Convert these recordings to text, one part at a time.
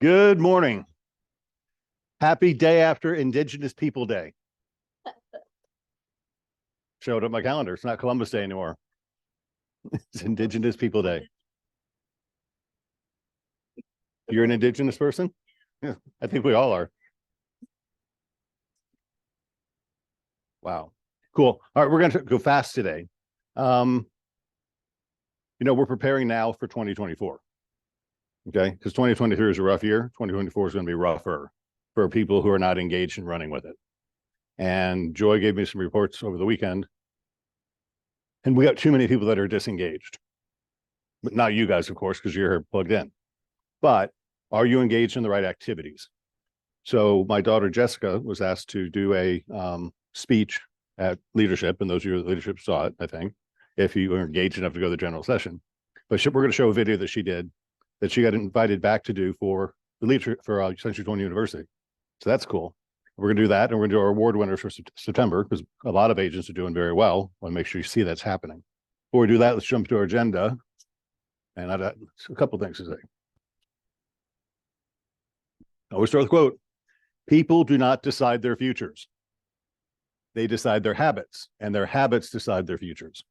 Good morning. Happy day after Indigenous People Day. Showed up my calendar. It's not Columbus Day anymore. It's Indigenous People Day. You're an Indigenous person? Yeah, I think we all are. Wow. Cool. All right, we're going to go fast today. We're preparing now for 2024. Okay, because 2023 is a rough year. 2024 is going to be rougher for people who are not engaged in running with it. And Joy gave me some reports over the weekend, and we got too many people that are disengaged. But not you guys, of course, because you're plugged in. But are you engaged in the right activities? So my daughter Jessica was asked to do a speech at leadership, and those of you at leadership saw it, I think, if you were engaged enough to go to the general session. But we're going to show a video that she did that she got invited back to do for the leadership for Century 20 University. So that's cool. We're going to do that, and we're going to do our award winners for September, because a lot of agents are doing very well. I want to make sure you see that's happening. Before we do that, let's jump to our agenda. And I've got a couple things to say. I always start with a quote. People do not decide their futures. They decide their habits, and their habits decide their futures.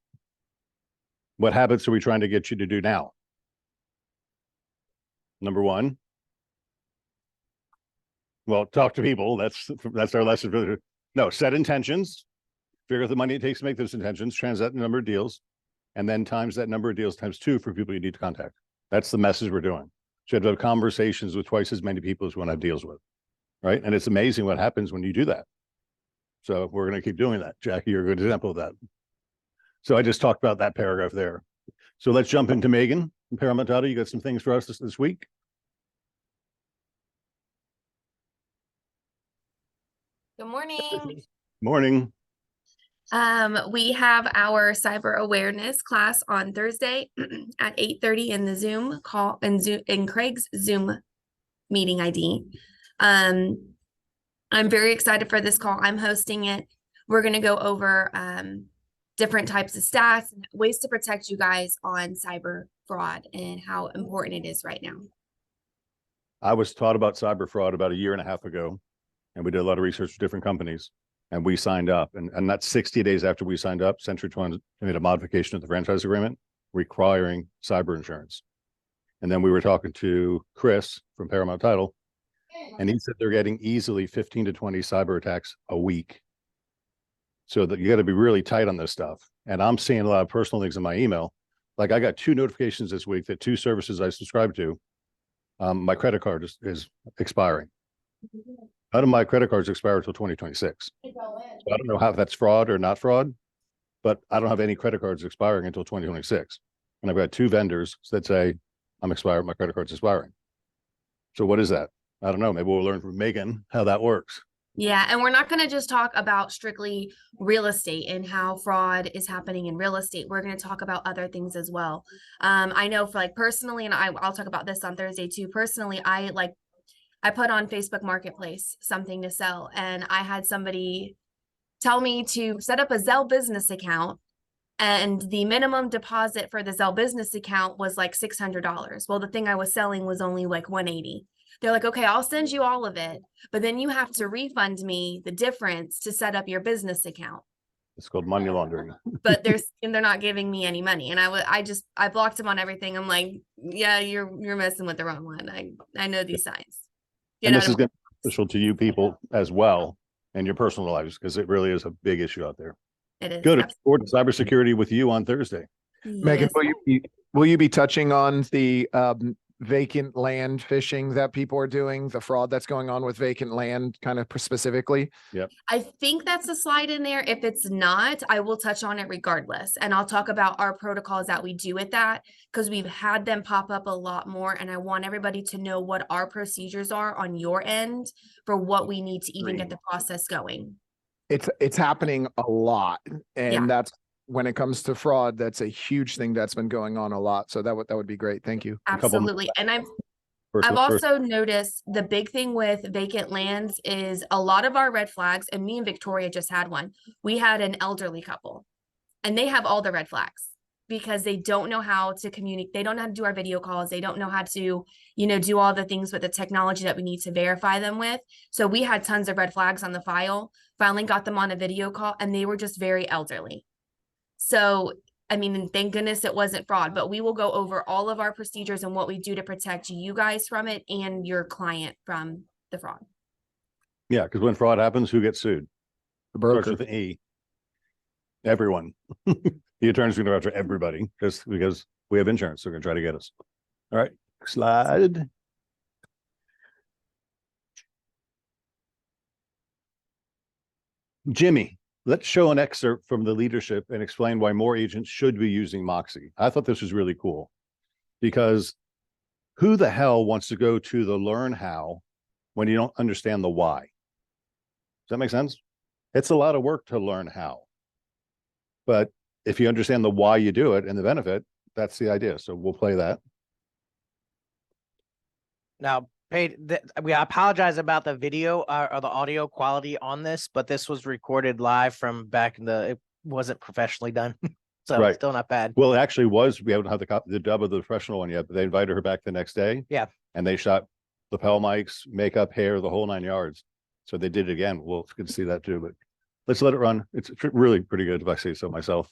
What habits are we trying to get you to do now? Number one, well, talk to people. That's our lesson. No, set intentions, figure out the money it takes to make those intentions, transact the number of deals, and then times that number of deals times 2 for people you need to contact. That's the message we're doing. So you have to have conversations with twice as many people as you want to have deals with, right? And it's amazing what happens when you do that. So we're going to keep doing that. Jackie, you're a good example of that. So I just talked about that paragraph there. So let's jump into Megan from Paramount Title. You got some things for us this week? Good morning. Morning. We have our cyber awareness class on Thursday at 8:30 in the Zoom call in Craig's Zoom meeting ID. I'm very excited for this call. I'm hosting it. We're going to go over different types of stats and ways to protect you guys on cyber fraud and how important it is right now. I was taught about cyber fraud about 1.5 years ago, and we did a lot of research with different companies, and we signed up. And that's 60 days after we signed up, Century 20 made a modification of the franchise agreement requiring cyber insurance. And then we were talking to Chris from Paramount Title, and he said they're getting easily 15 to 20 cyber attacks a week. So that you got to be really tight on this stuff. And I'm seeing a lot of personal things in my email. Like I got 2 notifications this week that 2 services I subscribe to, my credit card is expiring. None of my credit cards expire until 2026. So I don't know how that's fraud or not fraud, but I don't have any credit cards expiring until 2026. And I've got 2 vendors that say my credit card's expiring. So what is that? I don't know. Maybe we'll learn from Megan how that works. Yeah, and we're not going to just talk about strictly real estate and how fraud is happening in real estate. We're going to talk about other things as well. I know for personally, and I'll talk about this on Thursday too. Personally, I put on Facebook Marketplace something to sell, and I had somebody tell me to set up a Zelle business account, and the minimum deposit for the Zelle business account was like $600. Well, the thing I was selling was only like $180. They're like, okay, I'll send you all of it, but then you have to refund me the difference to set up your business account. It's called money laundering. But they're not giving me any money, and I blocked them on everything. I'm like, yeah, you're messing with the wrong one. I know these signs. And this is going to be beneficial to you people as well in your personal lives, because it really is a big issue out there. It is. Good. Forward to cybersecurity with you on Thursday. Megan, will you be touching on the vacant land phishing that people are doing, the fraud that's going on with vacant land kind of specifically? Yep. I think that's a slide in there. If it's not, I will touch on it regardless. And I'll talk about our protocols that we do with that, because we've had them pop up a lot more. And I want everybody to know what our procedures are on your end for what we need to even get the process going. It's happening a lot. And that's when it comes to fraud, that's a huge thing that's been going on a lot. So that would be great. Thank you. Absolutely. And I've also noticed the big thing with vacant lands is a lot of our red flags, and me and Victoria just had one. We had an elderly couple, and they have all the red flags. because they don't know how to communicate. They don't know how to do our video calls. They don't know how to, do all the things with the technology that we need to verify them with. So we had tons of red flags on the file, finally got them on a video call, and they were just very elderly. So, I mean, thank goodness it wasn't fraud, but we will go over all of our procedures and what we do to protect you guys from it and your client from the fraud. Yeah, because when fraud happens, who gets sued? The Starts broker. with an E. Everyone. The attorney's going to go after everybody just because we have insurance. They're going to try to get us. All right, slide. Jimmy, let's show an excerpt from the leadership and explain why more agents should be using Moxie. I thought this was really cool because who the hell wants to go to the learn how when you don't understand the why? Does that make sense? It's a lot of work to learn how. But if you understand the why you do it and the benefit, that's the idea. So we'll play that. Now, we apologize about the video or the audio quality on this, but this was recorded live from back in it wasn't professionally done. So Right. Still not bad. Well, it actually was, we haven't had the dub of the professional one yet, but they invited her back the next day. Yeah. And they shot lapel mics, makeup, hair, the whole 9 yards. So they did it again. Well, it's good to see that too, but let's let it run. It's really pretty good if I say so myself.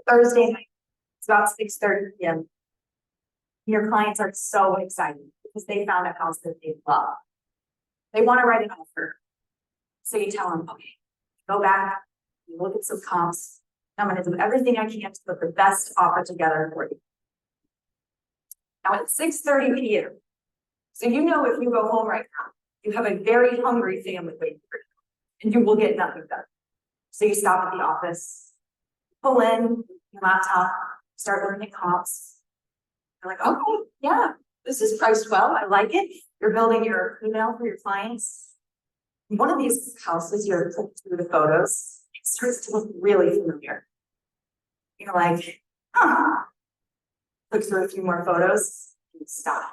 Thursday night, it's about 6:30 p.m. Your clients are so excited because they found a house that they love. They want to write an offer. So you tell them, okay, go back, you look at some comps. I'm going to do everything I can to put the best offer together for you. Now it's 6:30 p.m. So if you go home right now, you have a very hungry family waiting for you, and you will get nothing done. So you stop at the office, pull in your laptop, start looking at comps. You're like, okay, yeah, this is priced well. I like it. You're building your email for your clients. One of these houses, you're looking through the photos, it starts to look really familiar. You're like, look through a few more photos and stop.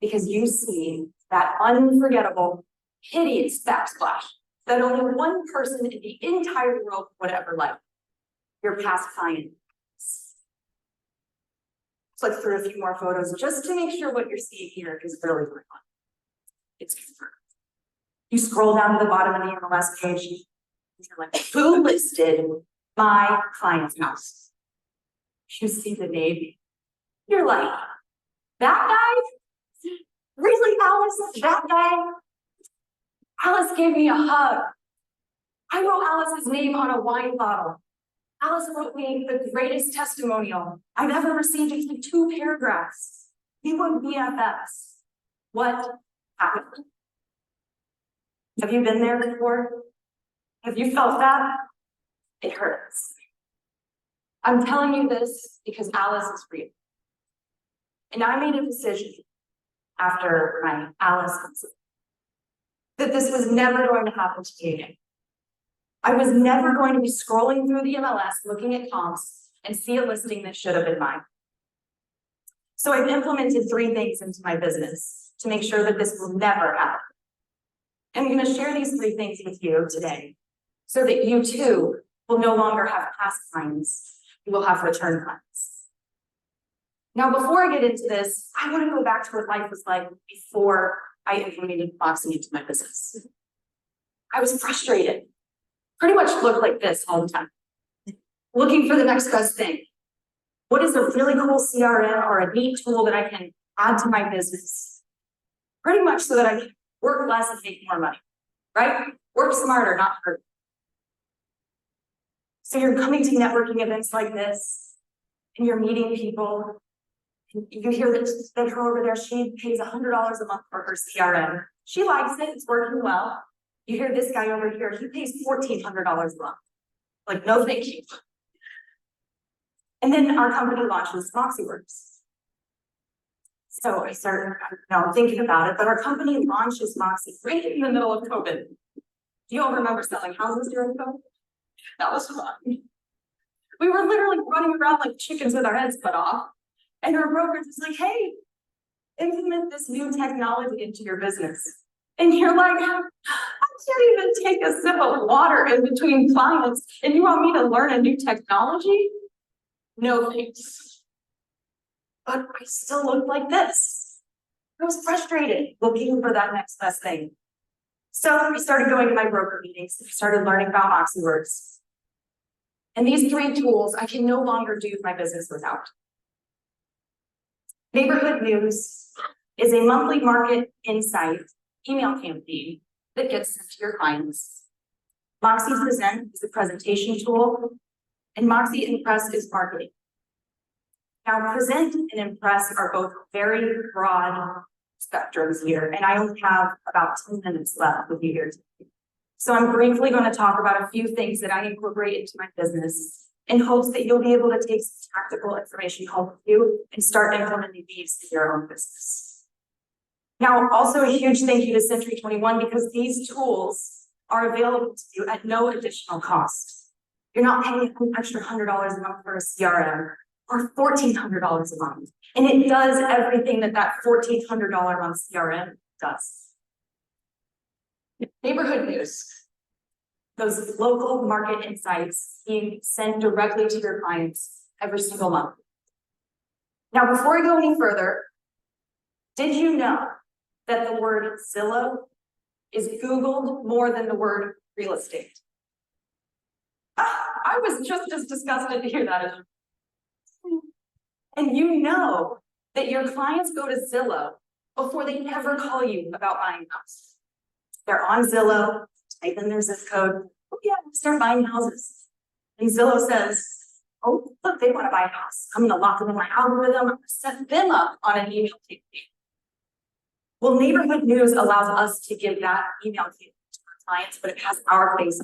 Because you see that unforgettable, hideous backsplash that only one person in the entire world would ever like. Your past client. Flick through a few more photos just to make sure what you're seeing here is really real. It's confirmed. You scroll down to the bottom of the MLS page. You're like, who listed my client's house? You see the name. You're like, that guy? Really, Alice? That guy? Alice gave me a hug. I wrote Alice's name on a wine bottle. Alice wrote me the greatest testimonial I've ever received. It's like 2 paragraphs. We were BFFs. What happened? Have you been there before? Have you felt that? It hurts. I'm telling you this because Alice is real. And I made a decision after my Alice incident that this was never going to happen to me again. I was never going to be scrolling through the MLS, looking at comps, and see a listing that should have been mine. So I've implemented 3 things into my business to make sure that this will never happen. I'm going to share these 3 things with you today so that you too will no longer have past clients, you will have return clients. Now, before I get into this, I want to go back to what life was like before I implemented Moxie into my business. I was frustrated. Pretty much looked like this all the time. Looking for the next best thing. What is a really cool CRM or a neat tool that I can add to my business? Pretty much so that I can work less and make more money, right? Work smarter, not harder. So you're coming to networking events like this, and you're meeting people. And you hear that her over there, she pays $100 a month for her CRM. She likes it, it's working well. You hear this guy over here, he pays $1,400 a month. Like, no thank you. And then our company launches MoxieWorks. So I started, thinking about it, but our company launches Moxie right in the middle of COVID. Do you all remember selling houses during COVID? That was fun. We were literally running around like chickens with our heads cut off. And our brokerage was like, hey, implement this new technology into your business. And you're like, I can't even take a sip of water in between clients. And you want me to learn a new technology? No thanks. But I still looked like this. I was frustrated looking for that next best thing. So I started going to my broker meetings. I started learning about MoxieWorks. And these 3 tools I can no longer do my business without. Neighborhood News is a monthly market insight email campaign that gets sent to your clients. Moxie Present is a presentation tool, and Moxie Impress is marketing. Now, Present and Impress are both very broad spectrums here, and I only have about 10 minutes left with you here today. So I'm briefly going to talk about a few things that I incorporate into my business in hopes that you'll be able to take some tactical information home with you and start implementing these in your own business. Now, also a huge thank you to Century 21 because these tools are available to you at no additional cost. You're not paying an extra $100 a month for a CRM or $1,400 a month. And it does everything that $1,400 a month CRM does. Neighborhood News. Those local market insights being sent directly to your clients every single month. Now, before I go any further, did you know that the word Zillow is Googled more than the word real estate? I was just as disgusted to hear that as you. And you know that your clients go to Zillow before they ever call you about buying a house. They're on Zillow, type in their zip code, oh yeah, start buying houses. And Zillow says, oh, look, they want to buy a house. I'm gonna lock them in my algorithm, I'm gonna set them up on an email campaign. Well, Neighborhood News allows us to give that email campaign to our clients, but it has our face.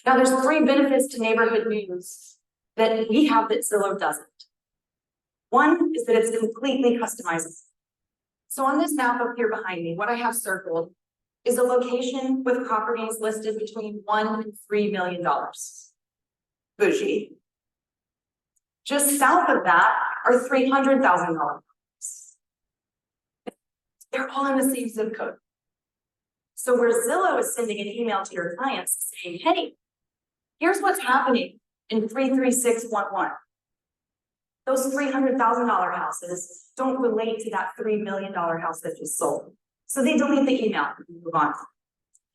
Now there's 3 benefits to Neighborhood News that we have that Zillow doesn't. One is that it's completely customizable. So on this map up here behind me, what I have circled is a location with properties listed between $1 and $3 million. Bougie. Just south of that are $300,000. They're all in the same zip code. So where Zillow is sending an email to your clients saying, hey, here's what's happening in 33611. Those $300,000 houses don't relate to that $3 million house that just sold. So they delete the email and move on.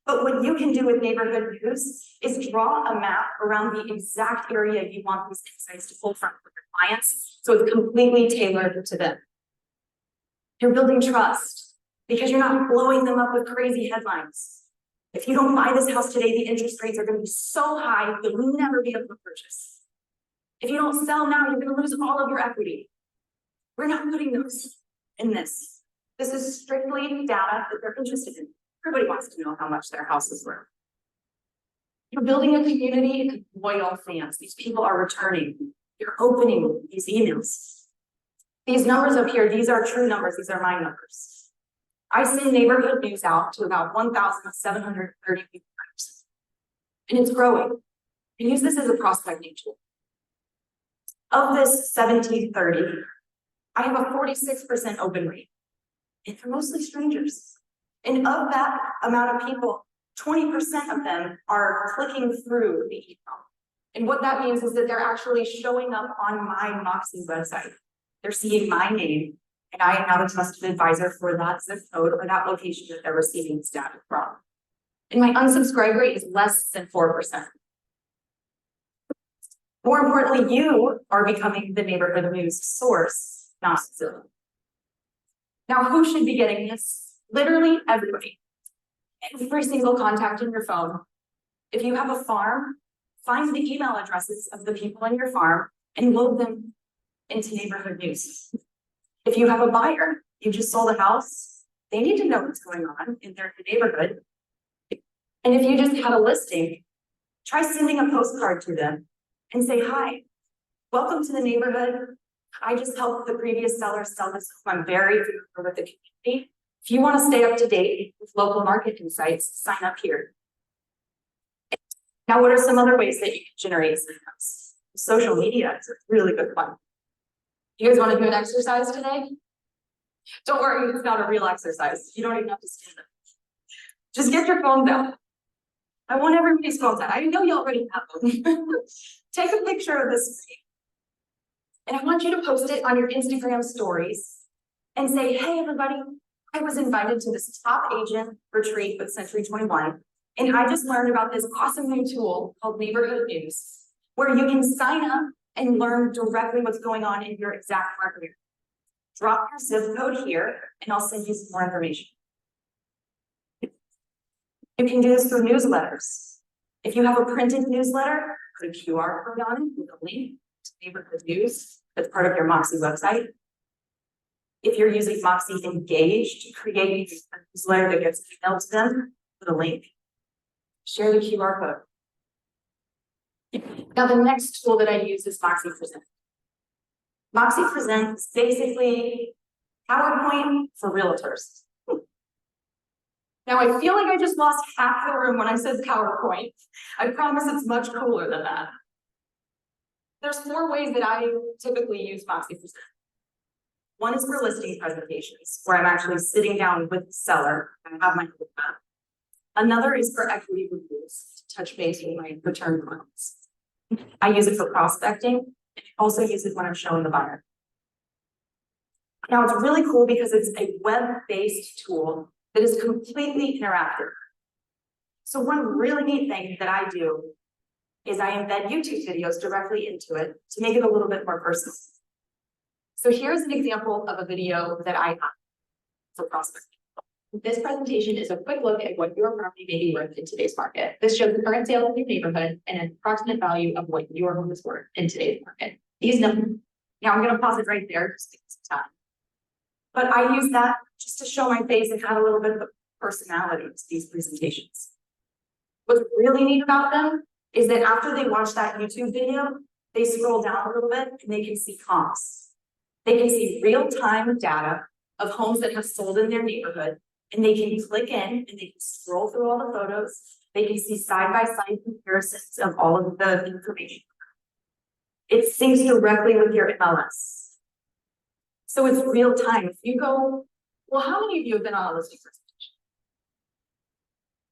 But what you can do with Neighborhood News is draw a map around the exact area you want these insights to pull from with your clients, so it's completely tailored to them. You're building trust because you're not blowing them up with crazy headlines. If you don't buy this house today, the interest rates are going to be so high you'll never be able to purchase. If you don't sell now, you're going to lose all of your equity. We're not putting those in this. This is strictly data that they're interested in. Everybody wants to know how much their house is worth. You're building a community of loyal fans. These people are returning. You're opening these emails. These numbers up here, these are true numbers. These are my numbers. I send Neighborhood News out to about 1,730 people. And it's growing. I use this as a prospecting tool. Of this 1,730, I have a 46% open rate. And they're mostly strangers. And of that amount of people, 20% of them are clicking through the email. And what that means is that they're actually showing up on my Moxie website. They're seeing my name, and I am now the trusted advisor for that zip code or that location that they're receiving this data from. And my unsubscribe rate is less than 4%. More importantly, you are becoming the Neighborhood News source, not Zillow. Now, who should be getting this? Literally everybody. Every single contact in your phone. If you have a farm, find the email addresses of the people in your farm and load them into Neighborhood News. If you have a buyer, you just sold a house, they need to know what's going on in their neighborhood. And if you just had a listing, try sending a postcard to them and say, hi, welcome to the neighborhood. I just helped the previous seller sell this home. I'm very familiar with the community. If you want to stay up to date with local market insights, sign up here. Now, what are some other ways that you can generate signups? Social media is a really good one. You guys want to do an exercise today? Don't worry, it's not a real exercise. You don't even have to stand up. Just get your phones out. I want everybody's phones out. I know you already have them. Take a picture of this screen. And I want you to post it on your Instagram stories and say, hey, everybody, I was invited to this top agent retreat with Century 21. And I just learned about this awesome new tool called Neighborhood News, where you can sign up and learn directly what's going on in your exact market. Drop your zip code here, and I'll send you some more information. You can do this through newsletters. If you have a printed newsletter, put a QR code on it with a link to Neighborhood News that's part of your Moxie website. If you're using Moxie Engage to create a newsletter that gets emailed to them, put a link. Share the QR code. Now, the next tool that I use is Moxie Present. Moxie Present is basically PowerPoint for realtors. Now, I feel like I just lost half the room when I said PowerPoint. I promise it's much cooler than that. There's 4 ways that I typically use Moxie Present. One is for listing presentations, where I'm actually sitting down with the seller and have my notepad. Another is for equity reviews, to touch base with my return clients. I use it for prospecting, and I also use it when I'm showing the buyer. Now, it's really cool because it's a web-based tool that is completely interactive. So one really neat thing that I do is I embed YouTube videos directly into it to make it a little bit more personal. So here's an example of a video that I have for prospecting. This presentation is a quick look at what your property may be worth in today's market. This shows the current sales in your neighborhood and an approximate value of what your home is worth in today's market. These numbers. Now I'm going to pause it right there just to take some time. But I use that just to show my face and add a little bit of personality to these presentations. What's really neat about them is that after they watch that YouTube video, they scroll down a little bit and they can see comps. They can see real-time data of homes that have sold in their neighborhood, and they can click in and they can scroll through all the photos. They can see side-by-side comparisons of all of the information. It syncs directly with your MLS. So it's real time. If you go, well, how many of you have been on a listing presentation?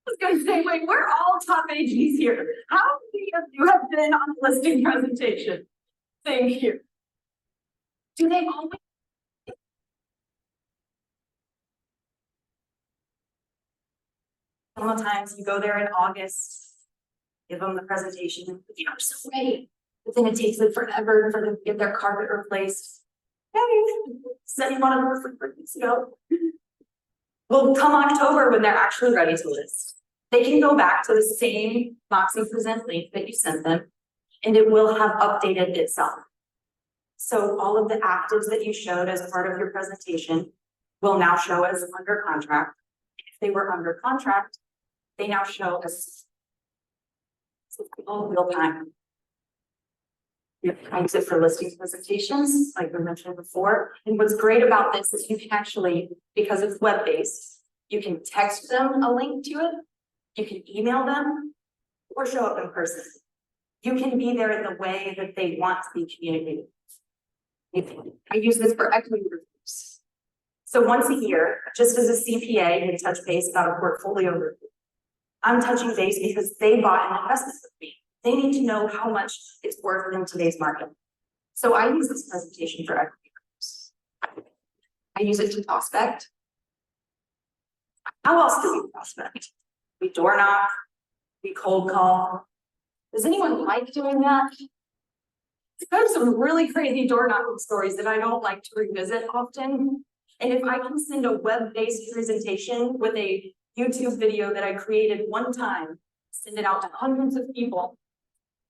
I was gonna say, wait, we're all top AGs here. How many of you have been on a listing presentation? Thank you. Do they always? Sometimes you go there in August, give them the presentation, you know, so great. But then it takes them forever for them to get their carpet replaced. Hey, said you wanted to work for 3 weeks ago. Well, come October when they're actually ready to list, they can go back to the same Moxie Present link that you sent them, and it will have updated itself. So all of the actives that you showed as part of your presentation will now show as under contract. If they were under contract, they now show as all real time. I use it for listing presentations, like we mentioned before. And what's great about this is you can actually, because it's web-based, you can text them a link to it, you can email them, or show up in person. You can be there in the way that they want to be communicated. I use this for equity reviews. So once a year, just as a CPA can touch base about a portfolio review, I'm touching base because they bought an investment with me. They need to know how much it's worth in today's market. So I use this presentation for equity reviews. I use it to prospect. How else do we prospect? We door knock, we cold call. Does anyone like doing that? I've some really crazy door knocking stories that I don't like to revisit often. And if I can send a web-based presentation with a YouTube video that I created one time, send it out to hundreds of people,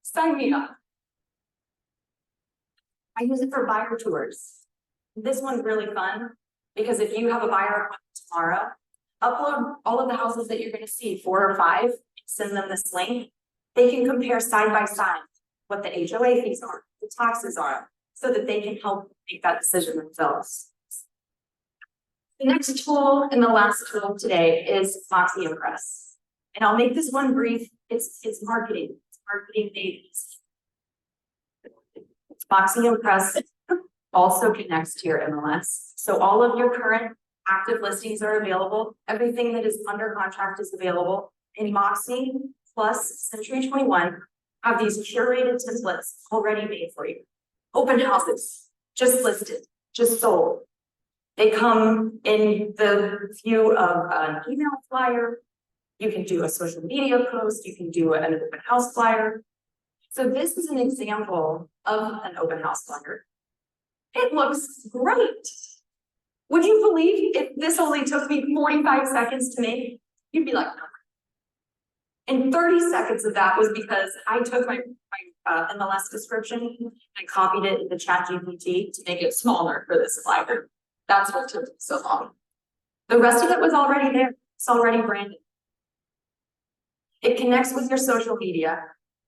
sign me up. I use it for buyer tours. This one's really fun because if you have a buyer tomorrow, upload all of the houses that you're going to see, 4 or 5, send them this link. They can compare side by side what the HOA fees are, the taxes are, so that they can help make that decision themselves. The next tool and the last tool today is Moxie Impress. And I'll make this one brief. It's marketing. It's marketing babies. Moxie Impress also connects to your MLS. So all of your current active listings are available. Everything that is under contract is available. And Moxie plus Century 21 have these curated templates already made for you. Open houses, just listed, just sold. They come in the view of an email flyer. You can do a social media post. You can do an open house flyer. So this is an example of an open house flyer. It looks great. Would you believe if this only took me 45 seconds to make? You'd be like, no. And 30 seconds of that was because I took my MLS description and copied it into ChatGPT to make it smaller for this flyer. That's what took so long. The rest of it was already there. It's already branded. It connects with your social media.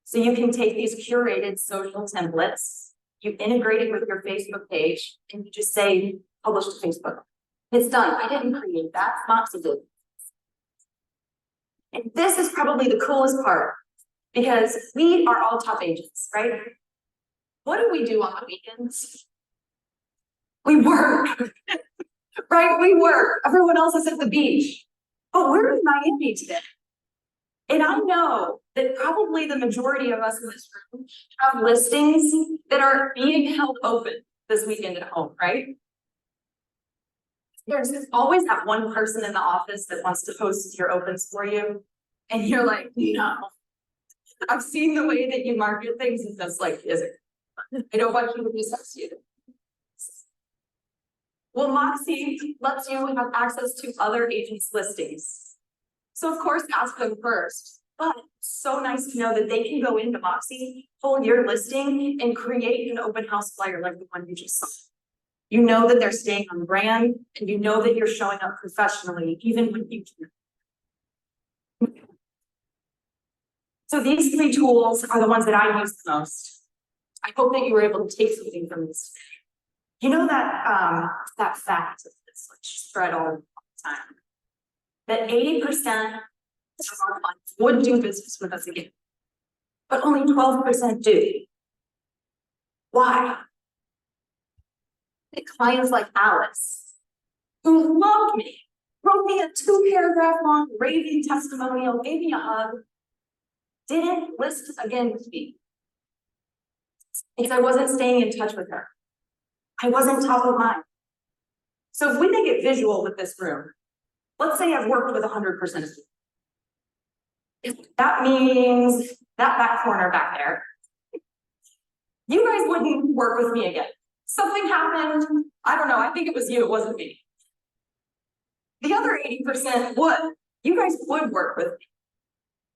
So you can take these curated social templates, you integrate it with your Facebook page, and you just say, publish to Facebook. It's done. I didn't create that. Moxie did. And this is probably the coolest part because we are all top agents, right? What do we do on the weekends? We work, right? We work. Everyone else is at the beach. But we're in Miami today. And I know that probably the majority of us in this room have listings that are being held open this weekend at home, right? There's always that one person in the office that wants to post your opens for you. And you're like, no. I've seen the way that you market things and that's like, is it? I don't want you to be associated. Well, Moxie lets you have access to other agents' listings. So of course, ask them first. But it's so nice to know that they can go into Moxie, pull your listing, and create an open house flyer like the one you just saw. You know that they're staying on brand, and you know that you're showing up professionally, even when you can't. So these three tools are the ones that I use the most. I hope that you were able to take something from this today. You know that fact that's like spread all the time, that 80% of our clients would do business with us again, but only 12% do. Why? The clients like Alice, who loved me, wrote me a 2-paragraph long raving testimonial, gave me a hug, didn't list again with me because I wasn't staying in touch with her. I wasn't top of mind. So if we make it visual with this room, let's say I've worked with 100% of you. That means that back corner back there. You guys wouldn't work with me again. Something happened. I don't know. I think it was you. It wasn't me. The other 80% would. You guys would work with me.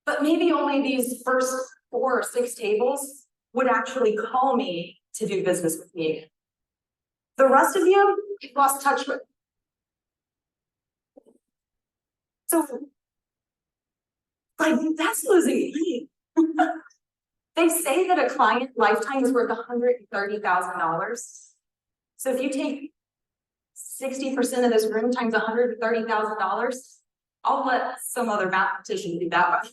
But maybe only these first 4 or 6 tables would actually call me to do business with me again. The rest of you, you've lost touch with. So, like, that's losing money. They say that a client lifetime is worth $130,000. So if you take 60% of this room times $130,000, I'll let some other mathematician do that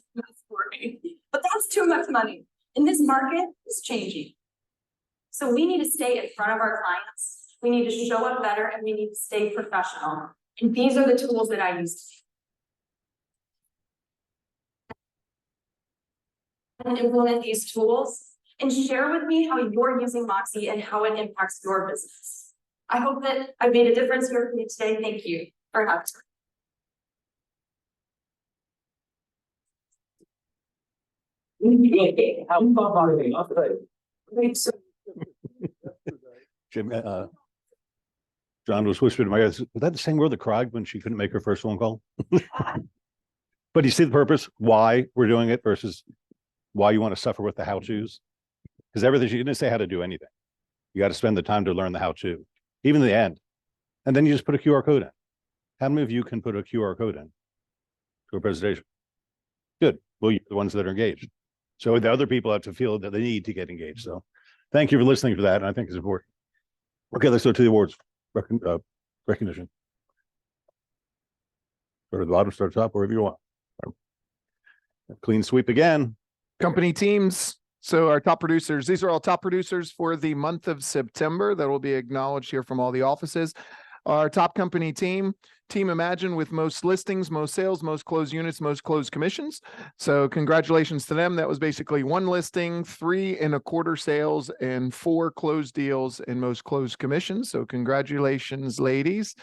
for me. But that's too much money. And this market is changing. So we need to stay in front of our clients. We need to show up better and we need to stay professional. And these are the tools that I use and implement these tools and share with me how you're using Moxie and how it impacts your business. I hope that I made a difference here for you today. Thank you for having me. Jim, John was whispering to my ear, was that the same word that cried when she couldn't make her first phone call? But you see the purpose, why we're doing it versus why you want to suffer with the how-tos? Because everything, you didn't say how to do anything. You got to spend the time to learn the how-to, even the end. And then you just put a QR code in. How many of you can put a QR code in to a presentation? Good. Well, you're the ones that are engaged. So the other people have to feel that they need to get engaged. So thank you for listening to that. And I think it's important. Okay, let's go to the awards recognition. Start at the bottom, start at the top, wherever you want. Clean sweep again. Company teams. So our top producers, these are all top producers for the month of September that will be acknowledged here from all the offices. Our top company team, Team Imagine, with most listings, most sales, most closed units, most closed commissions. So congratulations to them. That was basically 1 listing, 3 1/4 sales, and 4 closed deals and most closed commissions. So congratulations, ladies.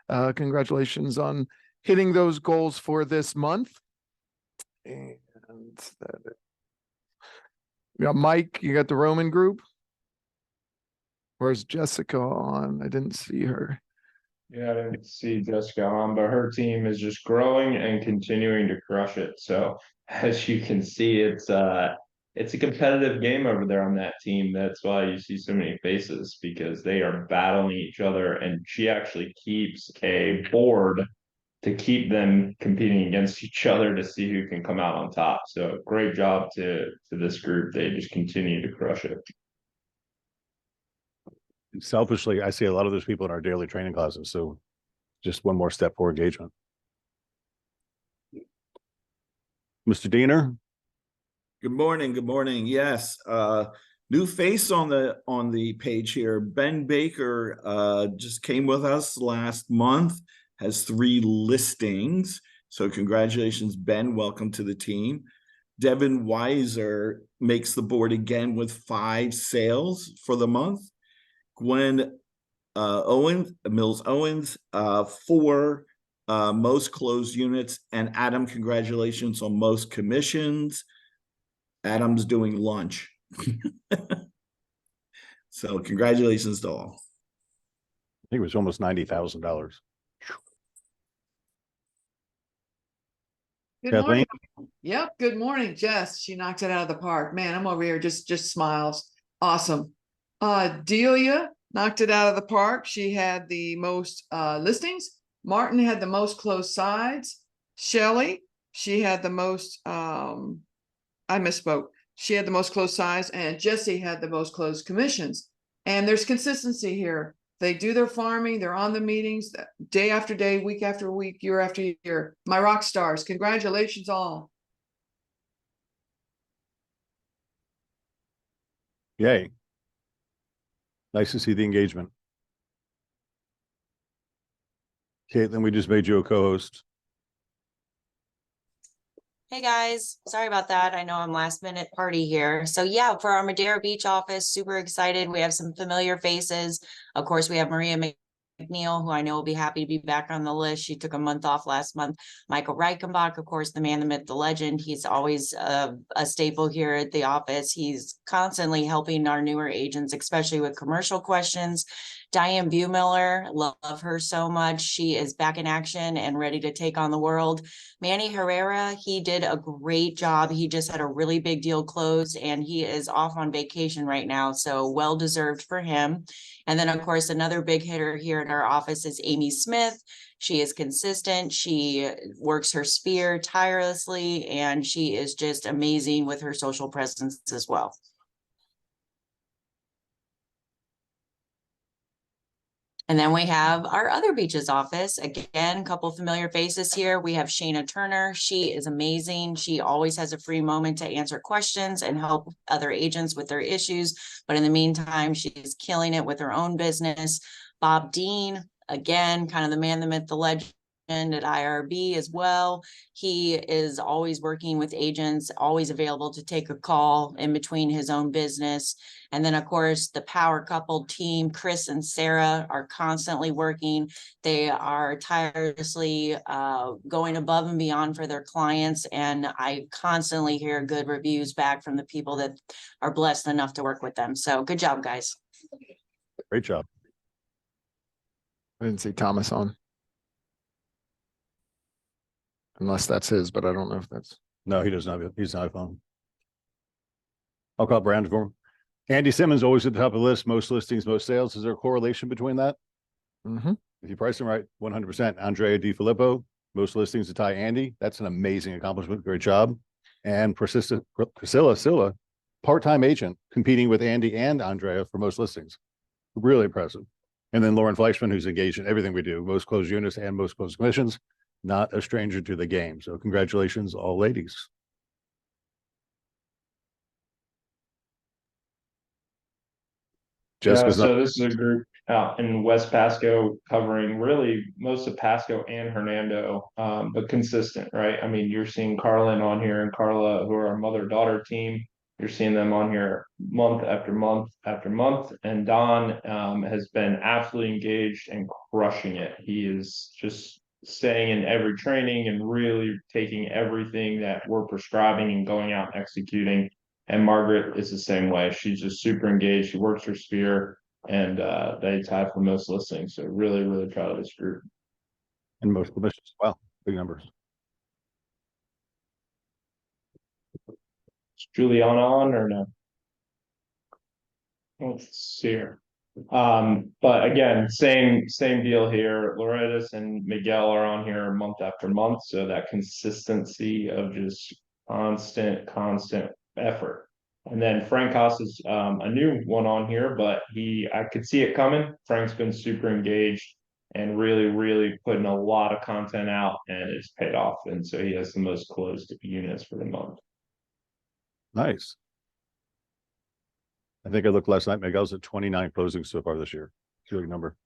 Congratulations on hitting those goals for this month. And that, yeah, Mike, you got the Roman group. Where's Jessica on? I didn't see her. Yeah, I didn't see Jessica on, but her team is just growing and continuing to crush it. So as you can see, it's a competitive game over there on that team. That's why you see so many faces, because they are battling each other, and she actually keeps a board to keep them competing against each other to see who can come out on top. So great job to this group. They just continue to crush it. Selfishly, I see a lot of those people in our daily training classes. So just one more step for engagement. Mr. Diener. Good morning. Good morning. Yes. New face on the page here. Ben Baker just came with us last month, has 3 listings. So congratulations, Ben. Welcome to the team. Devin Weiser makes the board again with 5 sales for the month. Gwen Mills Owens, 4 most closed units, and Adam, congratulations on most commissions. Adam's doing lunch. So congratulations to all. I think it was almost $90,000. Good Kathleen? morning. Yep, good morning, Jess. She knocked it out of the park. Man, I'm over here just smiles. Awesome. Delia knocked it out of the park. She had the most listings. Martin had the most closed sides. Shelly, she had the most I misspoke. She had the most closed sides, and Jesse had the most closed commissions. And there's consistency here. They do their farming, they're on the meetings day after day, week after week, year after year. My rock stars, congratulations all. Yay. Nice to see the engagement. Caitlin, we just made you a co-host. Hey guys, sorry about that. I know I'm last minute party here. So yeah, for our Madera Beach office, super excited. We have some familiar faces. Of course, we have Maria McNeil, who I know will be happy to be back on the list. She took a month off last month. Michael Reichenbach, of course, the man, the myth, the legend. He's always a staple here at the office. He's constantly helping our newer agents, especially with commercial questions. Diane Buemiller, love her so much. She is back in action and ready to take on the world. Manny Herrera, he did a great job. He just had a really big deal close, and he is off on vacation right now. So well deserved for him. And then, of course, another big hitter here in our office is Amy Smith. She is consistent. She works her sphere tirelessly, and she is just amazing with her social presence as well. And then we have our other beaches office. Again, a couple familiar faces here. We have Shayna Turner. She is amazing. She always has a free moment to answer questions and help other agents with their issues. But in the meantime, she's killing it with her own business. Bob Dean, again, kind of the man, the myth, the legend at IRB as well. He is always working with agents, always available to take a call in between his own business. And then, of course, the power couple team, Chris and Sarah, are constantly working. They are tirelessly going above and beyond for their clients. And I constantly hear good reviews back from the people that are blessed enough to work with them. So good job, guys. Great job. I didn't see Thomas on. Unless that's his, but I don't know if that's. No, he does not. He's not phone. I'll call Brandon for him. Andy Simmons always at the top of the list. Most listings, most sales. Is there a correlation between that? Mm-hmm. If you price them right, 100%. Andrea DiFilippo, most listings to tie Andy. That's an amazing accomplishment. Great job. And persistent Priscilla Silla, part-time agent, competing with Andy and Andrea for most listings. Really impressive. And then Lauren Fleischman, who's engaged in everything we do, most closed units and most closed commissions. not a stranger to the game. So congratulations, all ladies. Yeah, Jessica's not, so this is a group out in West Pasco covering really most of Pasco and Hernando, but consistent, right? I mean, you're seeing Carlin on here and Carla, who are our mother-daughter team. You're seeing them on here month after month after month. And Don has been absolutely engaged and crushing it. He is just staying in every training and really taking everything that we're prescribing and going out and executing. And Margaret is the same way. She's just super engaged. She works her sphere, and they tie for most listings. So really, really proud of this group. and most commissions. Wow, big numbers. Is Juliana on or no? Let's see here. But again, same deal here. Loretta's and Miguel are on here month after month. So that consistency of just constant effort. And then Frank Haas is a new one on here, but I could see it coming. Frank's been super engaged and really putting a lot of content out, and it's paid off. And so he has the most closed units for the month. Nice. I think I looked last night. Miguel's at 29 closings so far this year. Good number.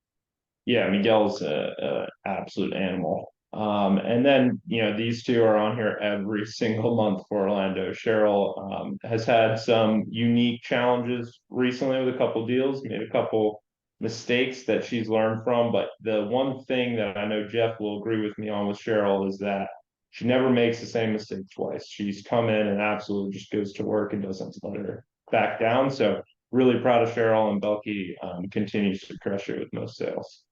Yeah, Miguel's a absolute animal. And then, these two are on here every single month for Orlando. Cheryl has had some unique challenges recently with a couple deals, made a couple mistakes that she's learned from. But the one thing that I know Jeff will agree with me on with Cheryl is that she never makes the same mistake twice. She's come in and absolutely just goes to work and doesn't let her back down. So really proud of Cheryl, and Belky continues to crush it with most sales.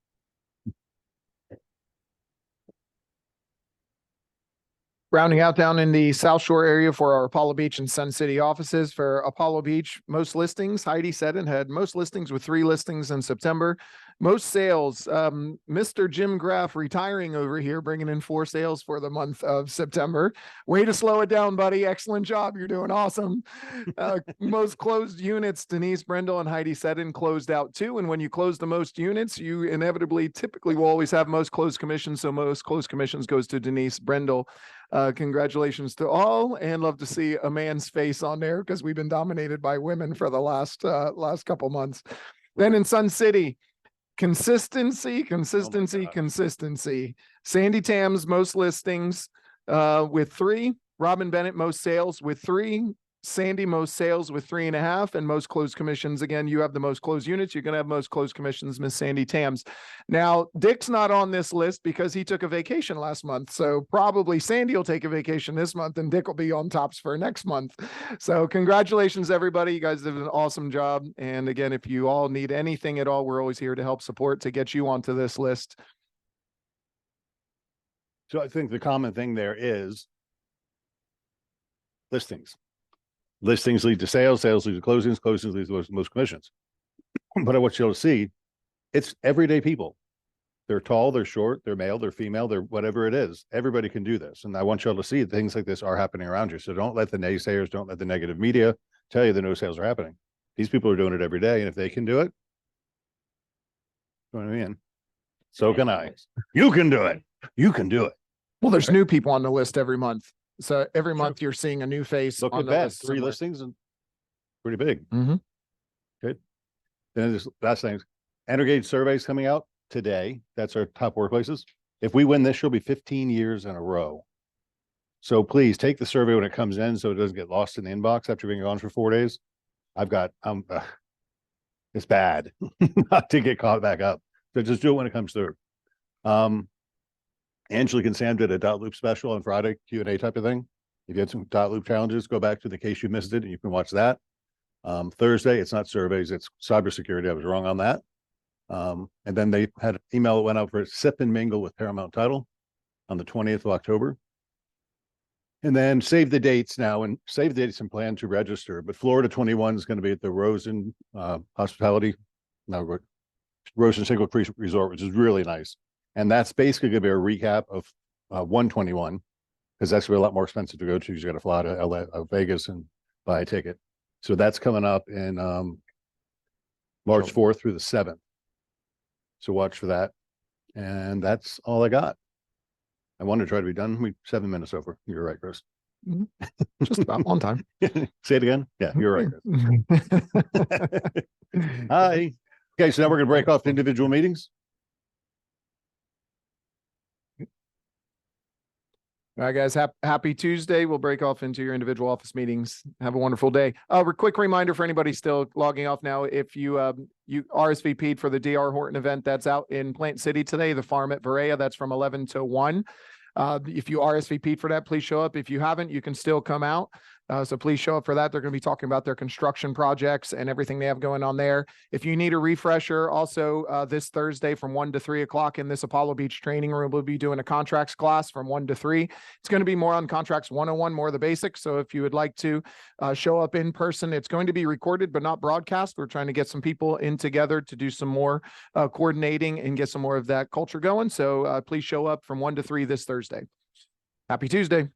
Rounding out down in the South Shore area for our Apollo Beach and Sun City offices. For Apollo Beach, most listings, Heidi Seddon had most listings with 3 listings in September. Most sales, Mr. Jim Graff retiring over here, bringing in 4 sales for the month of September. Way to slow it down, buddy. Excellent job. You're doing awesome. Most closed units, Denise Brendel and Heidi Seddon closed out 2. And when you close the most units, you typically will always have most closed commissions. So most closed commissions goes to Denise Brendel. Congratulations to all, and love to see a man's face on there because we've been dominated by women for the last couple months. Then in Sun City, consistency. Sandy Tams, most listings with 3. Robin Bennett, most sales with 3. Sandy, most sales with 3.5, and most closed commissions. Again, you have the most closed units. You're going to have most closed commissions, Miss Sandy Tams. Now, Dick's not on this list because he took a vacation last month. So probably Sandy will take a vacation this month and Dick will be on tops for next month. So congratulations, everybody. You guys did an awesome job. And again, if you all need anything at all, we're always here to help support to get you onto this list. So I think the common thing there is listings. Listings lead to sales, sales lead to closings, closings lead to most commissions. But I want you to see, it's everyday people. They're tall, they're short, they're male, they're female, they're whatever it is. Everybody can do this. And I want y'all to see things like this are happening around you. So don't let the naysayers, don't let the negative media tell you that no sales are happening. These people are doing it every day. And if they can do it, you know what I mean? So can I. You can do it. You can do it. Well, there's new people on the list every month. So every month you're seeing a new face. Look on at the that. list 3 somewhere. listings and pretty big. Mm-hmm. Good. Then this last thing, Energage surveys coming out today. That's our top workplaces. If we win this, she'll be 15 years in a row. So please take the survey when it comes in so it doesn't get lost in the inbox after being gone for 4 days. I've got, it's bad not to get caught back up. So just do it when it comes through. Angelique and Sam did a dot loop special on Friday, Q&A type of thing. If you had some dot loop challenges, go back to the case you missed it and you can watch that. Thursday, it's not surveys, it's cybersecurity. I was wrong on that. And then they had an email that went out for Sip and Mingle with Paramount Title on the 20th of October. And then save the dates now and save the dates and plan to register. But Florida 21 is going to be at the Rosen Hospitality, no, Rosen Single Creek Resort, which is really nice. And that's basically going to be a recap of 121, because that's going to be a lot more expensive to go to. You got to fly to LA, Vegas and buy a ticket. So that's coming up in March 4th through the 7th. So watch for that. And that's all I got. I wanted to try to be done. We 7 minutes over. You're right, Chris. Just about on time. Say it again. Yeah, you're right, Chris. Hi. Okay, so now we're gonna break off to individual meetings. All right, guys, happy Tuesday. We'll break off into your individual office meetings. Have a wonderful day. Quick reminder for anybody still logging off now, if you you RSVP'd for the DR Horton event that's out in Plant City today, the farm at Varea, that's from 11 to 1. If you RSVP'd for that, please show up. If you haven't, you can still come out. So please show up for that. They're going to be talking about their construction projects and everything they have going on there. If you need a refresher, also this Thursday from 1 to 3 o'clock in this Apollo Beach training room, we'll be doing a contracts class from 1 to 3. It's going to be more on contracts 101, more of the basics. So if you would like to show up in person, it's going to be recorded, but not broadcast. We're trying to get some people in together to do some more coordinating and get some more of that culture going. So please show up from 1 to 3 this Thursday. Happy Tuesday.